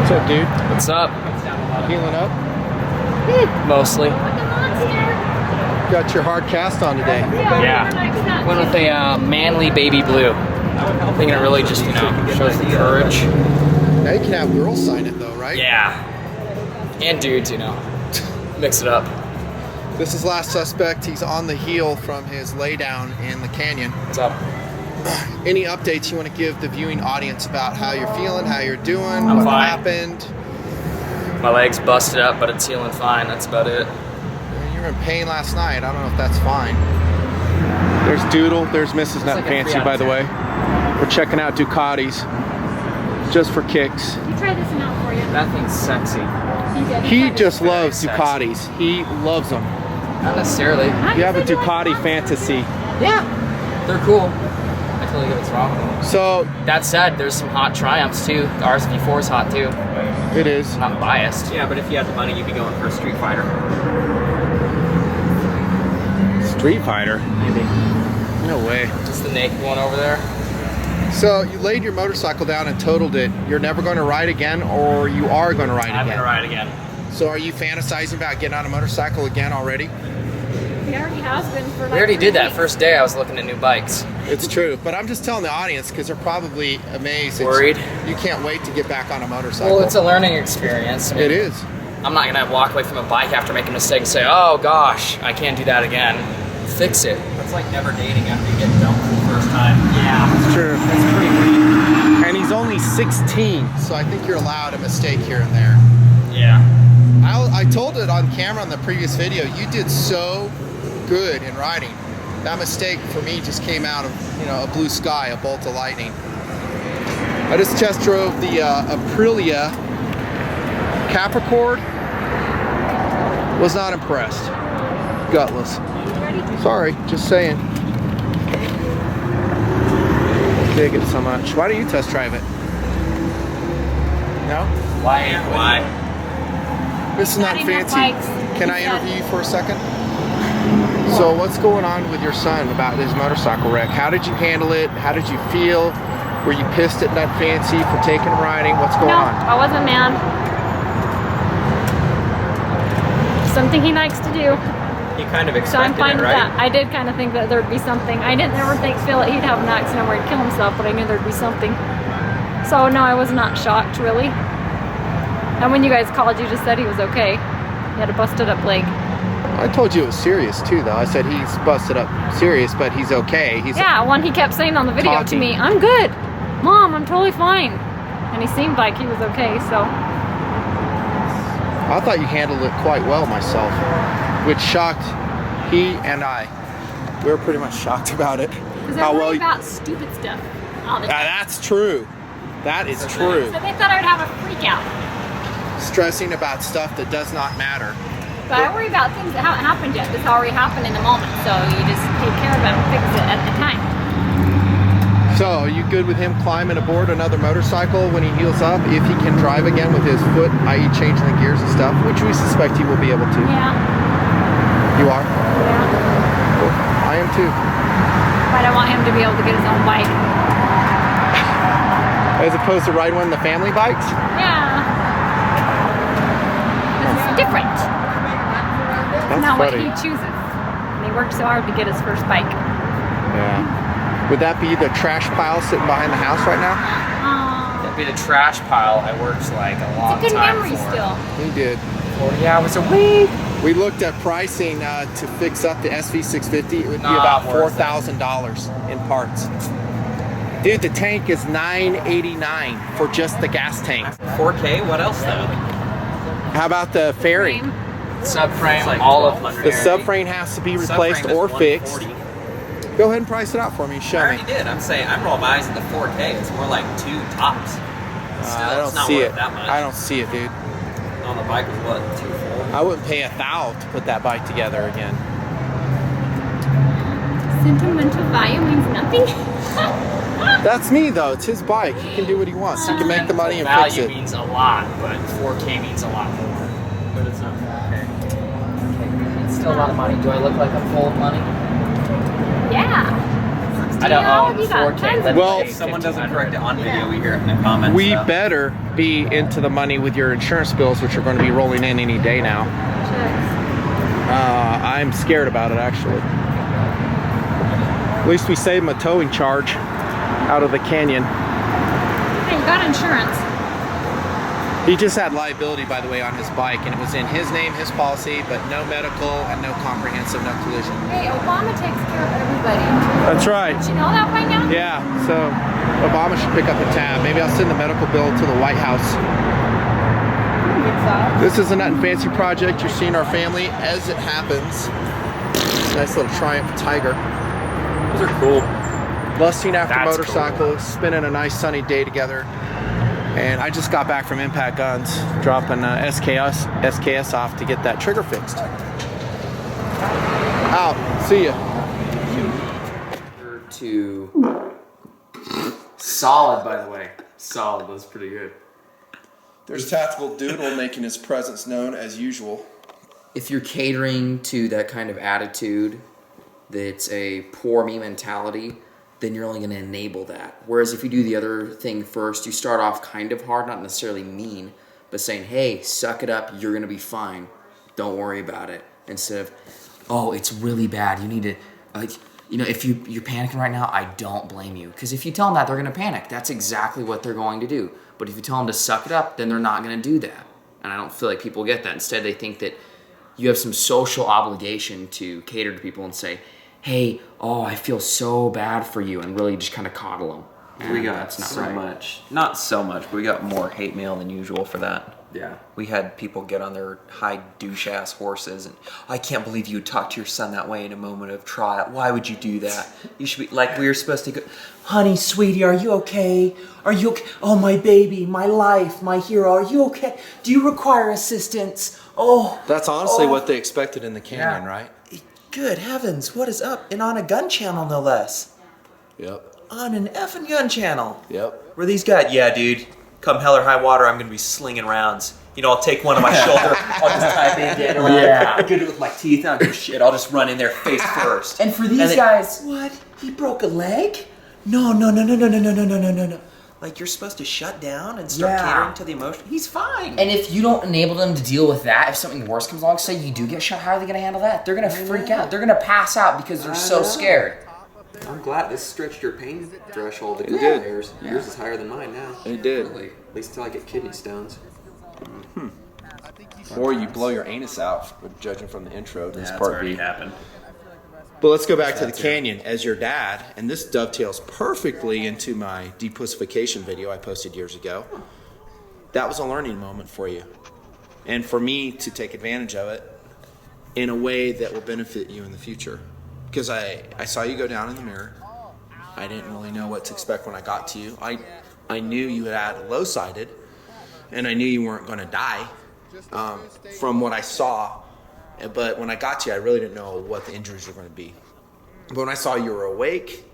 What's up, dude? What's up? Healing up? Mostly. Got your hard cast on today. Yeah. Went with a manly baby blue. I think it really just, you know, shows the courage. Now you can have girls sign it though, right? Yeah. And dudes, you know. Mix it up. This is Last Suspect. He's on the heel from his laydown in the canyon. What's up? Any updates you want to give the viewing audience about how you're feeling, how you're doing, I'm what fine. happened? My leg's busted up, but it's healing fine. That's about it. You were in pain last night. I don't know if that's fine. There's Doodle. There's Mrs. Nutnfancy, by the way. We're checking out Ducatis just for kicks. You try this one out for you. That thing's sexy. He just loves sexy. Ducatis. He loves them. Not necessarily. You have a Ducati fantasy. Yeah. They're cool. I totally get what's wrong with them. So That said, there's some hot Triumphs too. The RSV4 is hot too. it is. I'm not biased. Yeah, but if you had the money, you'd be going for a Street Fighter. Street Fighter? Maybe. No way. Just the naked one over there. So you laid your motorcycle down and totaled it. You're never going to ride again, or you are going to ride I'm again? gonna ride again. So are you fantasizing about getting on a motorcycle again already? He already has been for like We already 3 did that weeks. first day I was looking at new bikes. It's true, but I'm just telling the audience because they're probably amazed. Worried? You can't wait to get back on a motorcycle. Well, it's a learning experience. I mean, It is. I'm not gonna walk away from a bike after making a mistake and say, oh gosh, I can't do that again. Fix it. That's like never dating after you get dumped for the first time. Yeah. It's true. That's pretty weird. And he's only 16, so I think you're allowed a mistake here and there. Yeah. I told it on camera in the previous video. You did so good in riding. That mistake for me just came out of, you know, a blue sky, a bolt of lightning. I just test drove the Aprilia Capricorn. Was not impressed. Gutless. Sorry, just saying. Dig it so much. Why don't you test drive it? No? Why? This is not Not enough fancy. bikes, Can I he said. interview you for a second? So what's going on with your son about his motorcycle wreck? How did you handle it? How did you feel? Were you pissed at Nutnfancy for taking him riding? What's going No, on? I wasn't mad. Something he likes to do, You kind of so I'm expected fine it, with right? that. I did kind of think that there'd be something. I didn't ever feel that he'd have an accident where he'd kill himself, but I knew there'd be something. So no, I was not shocked really. And when you guys called, you just said he was okay. He had a busted up leg. I told you it was serious too, though. I said he's busted up serious, but he's okay. He's Yeah, one he kept saying on the video to Talking. me, I'm good. Mom, I'm totally fine. And he seemed like he was okay, so. I thought you handled it quite well myself, which shocked he and I. We were pretty much shocked about it. Because How they're well worried you- about stupid stuff all the time. That's true. That is true. So they thought I would have a freak out. Stressing about stuff that does not matter. But I worry about things that haven't happened yet. This already happened in the moment. So you just take care of it and fix it at the time. So, are you good with him climbing aboard another motorcycle when he heals up, if he can drive again with his foot, i.e. changing the gears and stuff, which we suspect he will be able to? Yeah. You are? Yeah. Cool. I am too. But I want him to be able to get his own bike. As opposed to ride one of the family bikes? Yeah. This is different. That's Not what funny. he chooses. And he worked so hard to get his first bike. Yeah. Would that be the trash pile sitting behind the house right now? That'd be the trash pile I worked like a long It's a good time memory for. still. He did. 40 hours a week. We looked at pricing to fix up the SV650. It would be Not about worth it. $4,000 in parts. Dude, the tank is $989 for just the gas tank. 4K? What else though? How about the fairing? Frame. Subframe, It's like all of $1,200. The subframe has to be replaced Subframe is or fixed. 140. Go ahead and price it out for me. Show I me. already did. I'm saying I'm rolling my eyes at the 4K. It's more like 2 tops. Still, I it's don't not see worth it. that much. I don't see it, dude. On the bike was what, 2.4? I wouldn't pay $1,000 to put that bike together again. Sentimental value means nothing. That's me though. It's his bike. He can do what he wants. He can make the money and fix value it. means a lot, but 4K means a lot more. But it's not 4K. It's still a lot of money. Do I look like I'm full of money? Yeah. I don't know, own you got 4K. tons of Well, If someone doesn't correct it on video, we hear it in the comments. We so. better be into the money with your insurance bills, which are going to be rolling in any day now. I'm scared about it, actually. At least we saved him a towing charge out of the canyon. Hey, you got insurance. He just had liability, by the way, on his bike, and it was in his name, his policy, but no medical and no comprehensive, no collision. Hey, Obama takes care of everybody. That's right. Did you know that by now? Yeah, so Obama should pick up a tab. Maybe I'll send the medical bill to the White House. This is a Nutnfancy project. You're seeing our family as it happens. Nice little Triumph Tiger. Those are cool. Lusting after That's motorcycles, spending a nice sunny day together. And I just got back from Impact Guns, dropping SKS off to get that trigger fixed. Out. See ya. To solid, by the way. Solid. That's pretty good. There's Tactical Doodle making his presence known as usual. If you're catering to that kind of attitude that's a poor me mentality, then you're only going to enable that. Whereas if you do the other thing first, you start off kind of hard, not necessarily mean, but saying, hey, suck it up, you're going to be fine. Don't worry about it. Instead of, oh, it's really bad. You need to, like, you know, if you're panicking right now, I don't blame you. Because if you tell them that, they're going to panic. That's exactly what they're going to do. But if you tell them to suck it up, then they're not going to do that. And I don't feel like people get that. Instead, they think that you have some social obligation to cater to people and say, hey, oh, I feel so bad for you, and really just kind of coddle them. And We got that's not so right. much, not so much, but we got more hate mail than usual for that. Yeah. We had people get on their high douche-ass horses and, I can't believe you would talk to your son that way in a moment of trial. Why would you do that? You should be, like we were supposed to go, honey, sweetie, are you okay? Are you okay? Oh, my baby, my life, my hero, are you okay? Do you require assistance? Oh. That's honestly oh. what they expected in the canyon, right? Good heavens, what is up? And on a gun channel, no less. Yep. On an effing gun channel. Yep. Where these guys, yeah, dude, come hell or high water, I'm gonna be slinging rounds. You know, I'll take one on my shoulder, I'll just type in dead around. Yeah. I'll get it with my teeth, I don't give a shit, I'll just run in there face first. And for these guys, what? He broke a leg? No, no, no, no, no, no, no, no, no, no, no. Like, you're supposed to shut down and start catering to the emotion? He's fine. and if you don't enable them to deal with that, if something worse comes along, say you do get shot, how are they going to handle that? They're going to freak out. They're going to pass out because they're so scared. I'm glad this stretched your pain threshold. It did. Yours is higher than mine now. It did. At least until I get kidney stones. Or you blow your anus out, judging from the intro to this part B. happened. But let's go back to the canyon as your dad, and this dovetails perfectly into my depussification video I posted years ago. That was a learning moment for you, and for me to take advantage of it in a way that will benefit you in the future. Because I saw you go down in the mirror. I didn't really know what to expect when I got to you. I knew you had low-sided, and I knew you weren't going to die from what I saw. But when I got to you, I really didn't know what the injuries were going to be. But when I saw you were awake,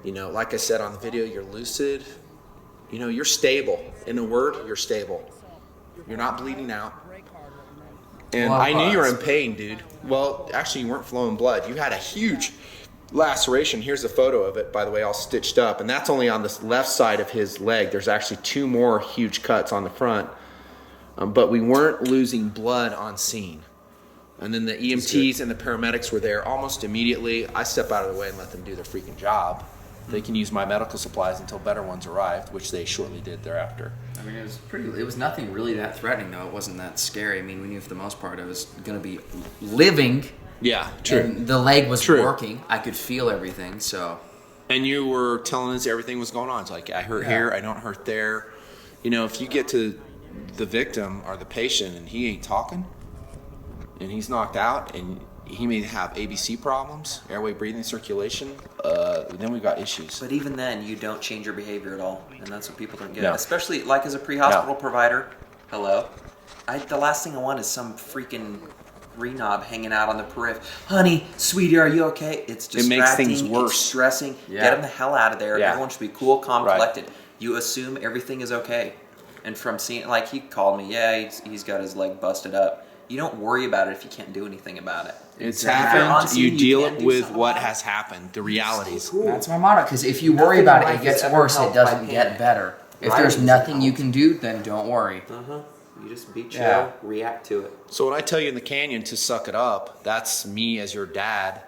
you know, like I said on the video, you're lucid. You know, you're stable. In a word, you're stable. You're not bleeding out. And I knew you were in pain, dude. Well, actually, you weren't flowing blood. You had a huge laceration. Here's a photo of it, by the way, all stitched up. And that's only on the left side of his leg. There's actually 2 more huge cuts on the front. But we weren't losing blood on scene. And then the EMTs and the paramedics were there almost immediately. I step out of the way and let them do their freaking job. They can use my medical supplies until better ones arrived, which they shortly did thereafter. I mean, it was nothing really that threatening, though. It wasn't that scary. I mean, we knew for the most part I was going to be living. Yeah, true. And the leg was working. I could feel everything, so. And you were telling us everything was going on. It's like, I hurt here, I don't hurt there. You know, if you get to the victim or the patient and he ain't talking, and he's knocked out, and he may have ABC problems, airway, breathing, circulation, then we've got issues. But even then, you don't change your behavior at all, and that's what people don't get. No. Especially like as a pre-hospital provider. Hello, the last thing I want is some freaking renob hanging out on the periphery. Honey, sweetie, are you okay? It's distracting. It makes things worse. It's stressing. Yeah. Get him the hell out of there. Yeah. Everyone should be cool, calm, Right. collected. You assume everything is okay, and from seeing, like he called me, yeah, he's got his leg busted up. You don't worry about it if you can't do anything about it. It's Exactly. happened. You You deal can it do with something what about it. has happened, the realities. Cool. That's my motto. Because if you worry Nothing about in it, life it gets is ever worse. It helped doesn't by get pain. better. If Writing there's is nothing you help. can do, then don't worry. You just be chill, Yeah. react to it. So when I tell you in the canyon to suck it up, that's me as your dad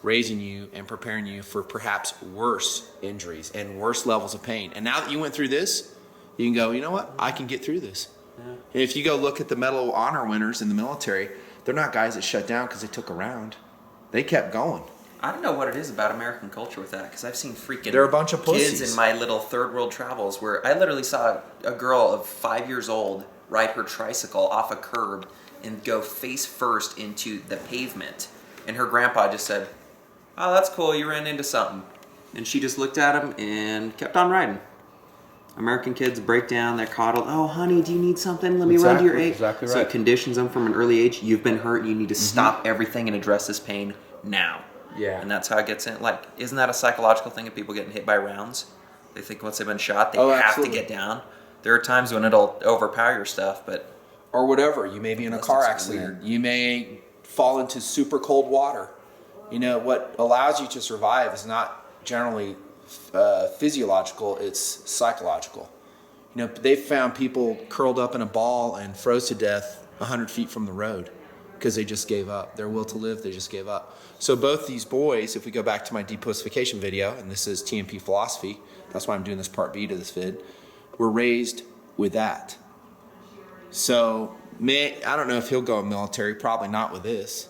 raising you and preparing you for perhaps worse injuries and worse levels of pain. And now that you went through this, you can go, you know what? I can get through this. And if you go look at the Medal of Honor winners in the military, they're not guys that shut down because they took a round. They kept going. I don't know what it is about American culture with that, because I've seen freaking They're a bunch of kids pussies. in my little third world travels where I literally saw a girl of 5 years old ride her tricycle off a curb and go face first into the pavement. And her grandpa just said, "Oh, that's cool, you ran into something." And she just looked at him and kept on riding. American kids break down, they're coddled. "Oh, honey, do you need something? Let me run to your aid." Exactly So right. it conditions them from an early age. You've been hurt, you need to stop everything and address this pain now. Yeah. And that's how it gets in. Like, isn't that a psychological thing of people getting hit by rounds? They think once they've been shot, they Oh, have absolutely. to get down. There are times when it'll overpower your stuff, but Or whatever. You may be in a Unless car it's accident. weird. You may fall into super cold water. You know, what allows you to survive is not generally physiological, it's psychological. You know, they've found people curled up in a ball and froze to death 100 feet from the road because they just gave up. Their will to live, they just gave up. So both these boys, if we go back to my depussification video, and this is TMP Philosophy, that's why I'm doing this part B to this vid, were raised with that. So, I don't know if he'll go military, probably not with this.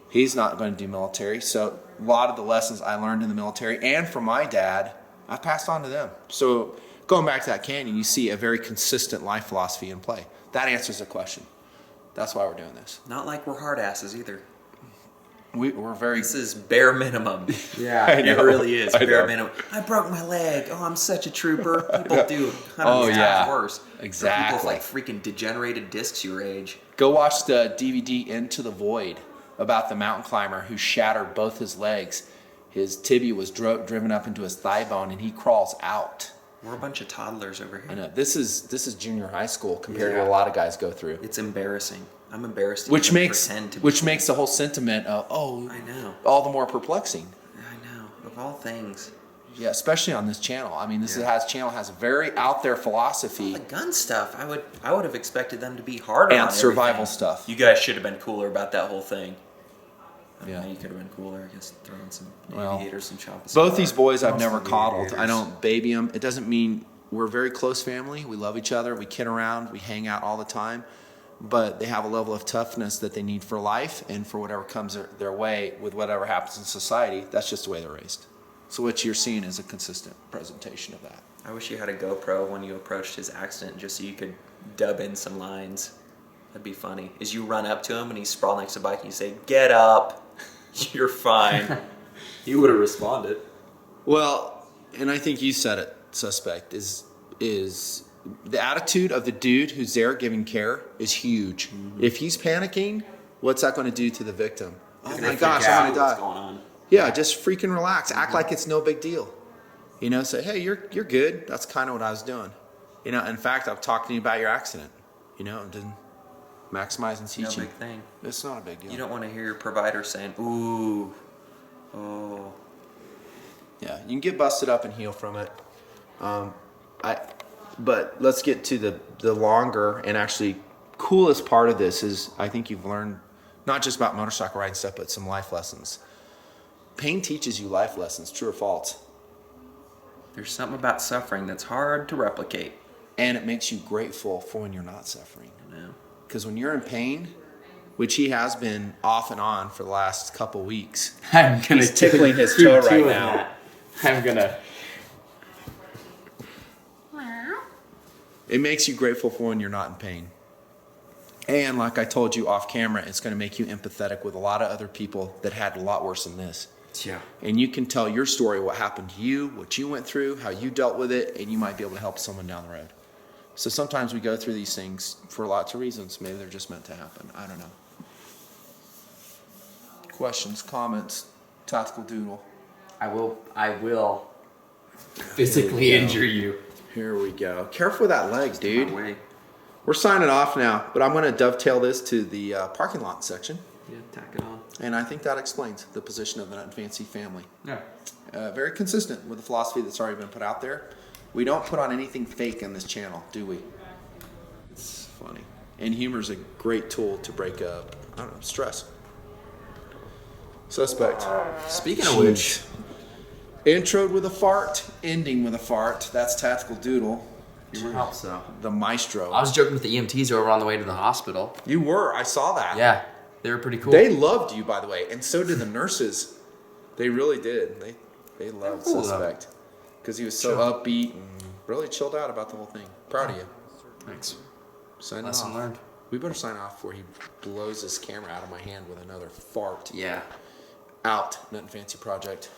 He's not going to do military. So a lot of the lessons I learned in the military and from my dad, I passed on to them. So going back to that canyon, you see a very consistent life philosophy in play. That answers the question. That's why we're doing this. not like we're hard asses either. We're very... This is bare minimum. Yeah. I know. It really is I bare know. minimum. I broke my leg. Oh, I'm such a trooper. People do Oh, hundreds of yeah. times worse. Exactly. People with like freaking degenerated discs your age. Go watch the DVD Into the Void about the mountain climber who shattered both his legs. His tibia was driven up into his thigh bone, and he crawls out. We're a bunch of toddlers over I here. know. This is junior high school compared to Yeah. what a lot of guys go through. It's embarrassing. I'm embarrassed to Which even makes pretend to be which cool. makes the whole sentiment of I know. all the more perplexing. I know. Of all things. Yeah, especially on this channel. I mean, this channel has a very out there philosophy. The gun stuff, I would have expected them to be harder And on survival everything. stuff. You guys should have been cooler about that whole thing. I don't Yeah. know, you could have been cooler, I guess, throwing some Well, aviators and chopping. Both these boys I've Most never of the coddled. I aviators. don't baby them. It doesn't mean we're a very close family. We love each other. We kid around. We hang out all the time. But they have a level of toughness that they need for life and for whatever comes their way with whatever happens in society. That's just the way they're raised. So what you're seeing is a consistent presentation of that. I wish you had a GoPro when you approached his accident just so you could dub in some lines. That'd be funny. As you run up to him and he's sprawled next to the bike and you say, "Get up, you're fine." He would have responded. Well, and I think you said it, suspect, is the attitude of the dude who's there giving care is huge. If he's panicking, what's that going to do to the victim? Oh my gosh, freak I'm out. going to What's die. going on? Yeah, just freaking relax. Act like it's no big deal. You know, say, hey, you're good. That's kind of what I was doing. You know, in fact, I'm talking to you about your accident. You know, and then maximizing No teaching. big thing. It's not a big deal. You don't want to hear your provider saying, "Ooh, oh." Yeah, you can get busted up and heal from it. But let's get to the longer and actually coolest part of this is I think you've learned not just about motorcycle riding stuff, but some life lessons. Pain teaches you life lessons, true or false. There's something about suffering that's hard to replicate. And it makes you grateful for when you're not suffering. You know? Because when you're in pain, which he has been off and on for the last couple weeks, I'm gonna he's tickling his toe right doing now. that. I'm gonna. It makes you grateful for when you're not in pain. And like I told you off camera, it's going to make you empathetic with a lot of other people that had a lot worse than this. Yeah. And you can tell your story, what happened to you, what you went through, how you dealt with it, and you might be able to help someone down the road. So sometimes we go through these things for lots of reasons. Maybe they're just meant to happen. I don't know. Questions, comments, tactical doodle. I will physically injure you. Here we go. Careful with that leg, dude. My way. We're signing off now, but I'm going to dovetail this to the parking lot section. Yeah, tack it on. And I think that explains the position of the Nutnfancy family. Yeah. Very consistent with the philosophy that's already been put out there. We don't put on anything fake on this channel, do we? It's funny. And humor is a great tool to break up, I don't know, stress. Suspect. Speaking of which, Introed with a fart, ending with a fart. That's Tactical Doodle. you were so. The maestro. I was joking with the EMTs who were on the way to the hospital. You were. I saw that. Yeah, they were pretty cool. They loved you, by the way, and so did the nurses. They really did. They loved Cool, Suspect because he was so upbeat and really chilled out about the whole thing. Proud of you. Thanks. Signing Lesson off. learned. We better sign off before he blows his camera out of my hand with another fart. Yeah. Out. Nutnfancy Project.